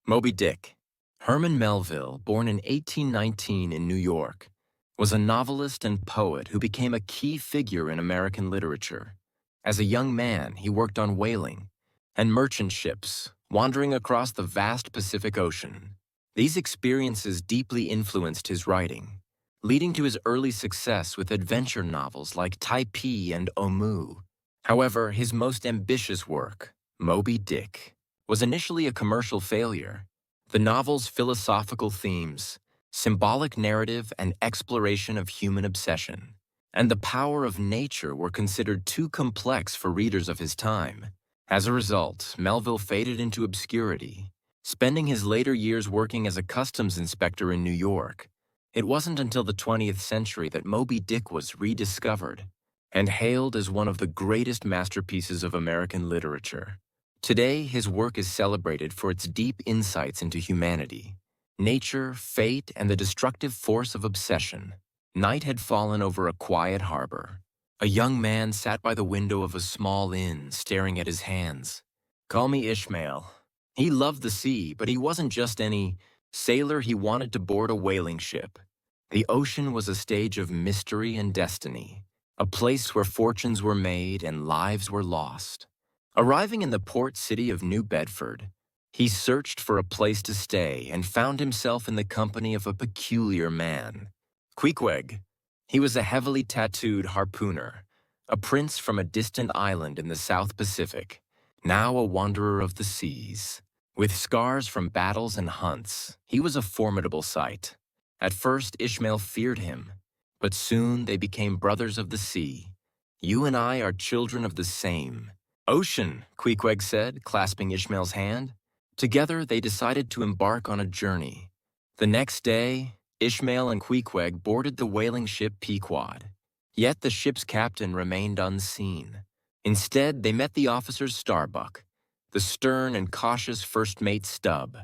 Moby Dick. Herman Melville, born in 1819 in New York, was a novelist and poet who became a key figure in American literature. As a young man, he worked on whaling and merchant ships, wandering across the vast Pacific Ocean. These experiences deeply influenced his writing, leading to his early success with adventure novels like Taipei and Omu. However, his most ambitious work, Moby Dick, was initially a commercial failure. The novel's philosophical themes, symbolic narrative, and exploration of human obsession, and the power of nature were considered too complex for readers of his time. As a result, Melville faded into obscurity, spending his later years working as a customs inspector in New York. It wasn't until the 20th century that Moby Dick was rediscovered and hailed as one of the greatest masterpieces of American literature. Today, his work is celebrated for its deep insights into humanity, nature, fate, and the destructive force of obsession. Night had fallen over a quiet harbor. A young man sat by the window of a small inn, staring at his hands. "Call me Ishmael." He loved the sea, but he wasn't just any sailor. He wanted to board a whaling ship. The ocean was a stage of mystery and destiny, a place where fortunes were made and lives were lost. Arriving in the port city of New Bedford, he searched for a place to stay and found himself in the company of a peculiar man, Queequeg. He was a heavily tattooed harpooner, a prince from a distant island in the South Pacific, now a wanderer of the seas. With scars from battles and hunts, he was a formidable sight. At first, Ishmael feared him, but soon they became brothers of the sea. "You and I are children of the same ocean," Queequeg said, clasping Ishmael's hand. Together, they decided to embark on a journey. The next day, Ishmael and Queequeg boarded the whaling ship Pequod. Yet the ship's captain remained unseen. Instead, they met the officers Starbuck, the stern and cautious first mate Stubb,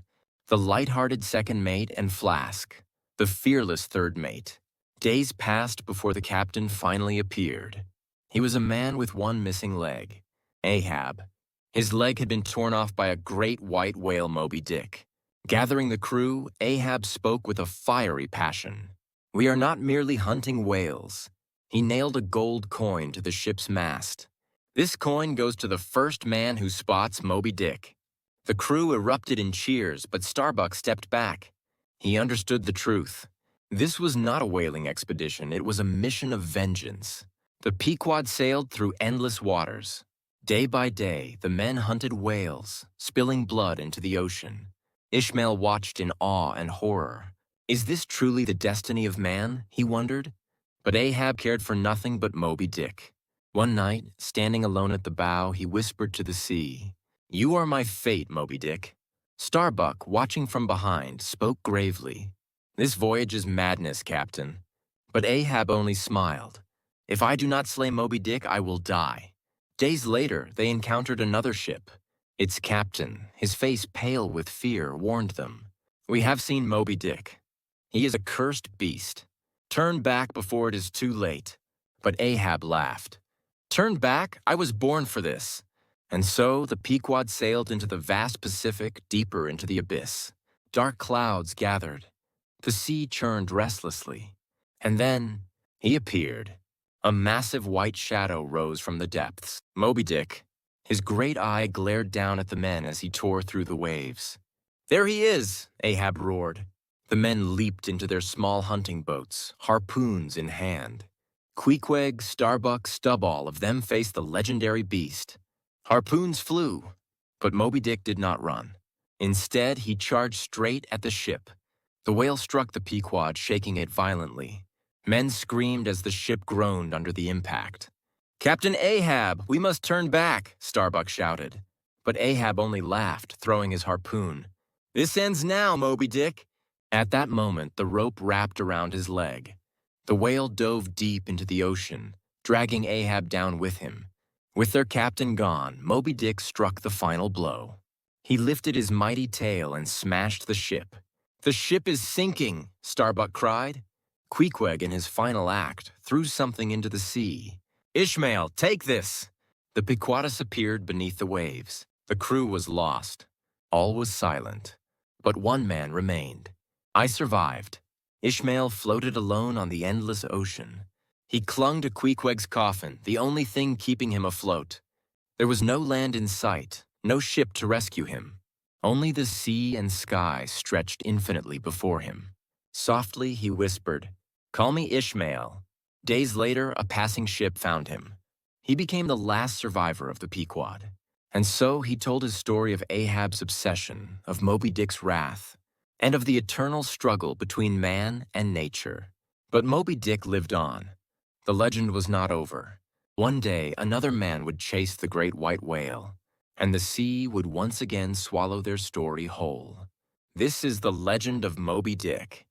the light-hearted second mate, and Flask, the fearless third mate. Days passed before the captain finally appeared. He was a man with one missing leg, Ahab. His leg had been torn off by a great white whale, Moby Dick. Gathering the crew, Ahab spoke with a fiery passion. "We are not merely hunting whales." He nailed a gold coin to the ship's mast. "This coin goes to the first man who spots Moby Dick." The crew erupted in cheers, but Starbuck stepped back. He understood the truth. This was not a whaling expedition, it was a mission of vengeance. The Pequod sailed through endless waters. Day by day, the men hunted whales, spilling blood into the ocean. Ishmael watched in awe and horror. Is this truly the destiny of man? He wondered. But Ahab cared for nothing but Moby Dick. One night, standing alone at the bow, he whispered to the sea, "You are my fate, Moby Dick." Starbuck, watching from behind, spoke gravely. "This voyage is madness, Captain." But Ahab only smiled. "If I do not slay Moby Dick, I will die." Days later, they encountered another ship. Its captain, his face pale with fear, warned them, "We have seen Moby Dick. He is a cursed beast. Turn back before it is too late." But Ahab laughed. "Turn back? I was born for this." And so the Pequod sailed into the vast Pacific, deeper into the abyss. Dark clouds gathered. The sea churned restlessly. And then he appeared. A massive white shadow rose from the depths. Moby Dick. His great eye glared down at the men as he tore through the waves. "There he is!" Ahab roared. The men leaped into their small hunting boats, harpoons in hand. Queequeg, Starbuck, Stubb, all of them faced the legendary beast. Harpoons flew, but Moby Dick did not run. Instead, he charged straight at the ship. The whale struck the Pequod, shaking it violently. Men screamed as the ship groaned under the impact. "Captain Ahab, we must turn back," Starbuck shouted. But Ahab only laughed, throwing his harpoon. "This ends now, Moby Dick." At that moment, the rope wrapped around his leg. The whale dove deep into the ocean, dragging Ahab down with him. With their captain gone, Moby Dick struck the final blow. He lifted his mighty tail and smashed the ship. "The ship is sinking," Starbuck cried. Queequeg, in his final act, threw something into the sea. "Ishmael, take this!" The Pequodus appeared beneath the waves. The crew was lost. All was silent. But one man remained. I survived. Ishmael floated alone on the endless ocean. He clung to Queequeg's coffin, the only thing keeping him afloat. There was no land in sight, no ship to rescue him. Only the sea and sky stretched infinitely before him. Softly he whispered, "Call me Ishmael." Days later, a passing ship found him. He became the last survivor of the Pequod. And so he told his story of Ahab's obsession, of Moby Dick's wrath, and of the eternal struggle between man and nature. But Moby Dick lived on. The legend was not over. One day, another man would chase the great white whale, and the sea would once again swallow their story whole. This is the legend of Moby Dick.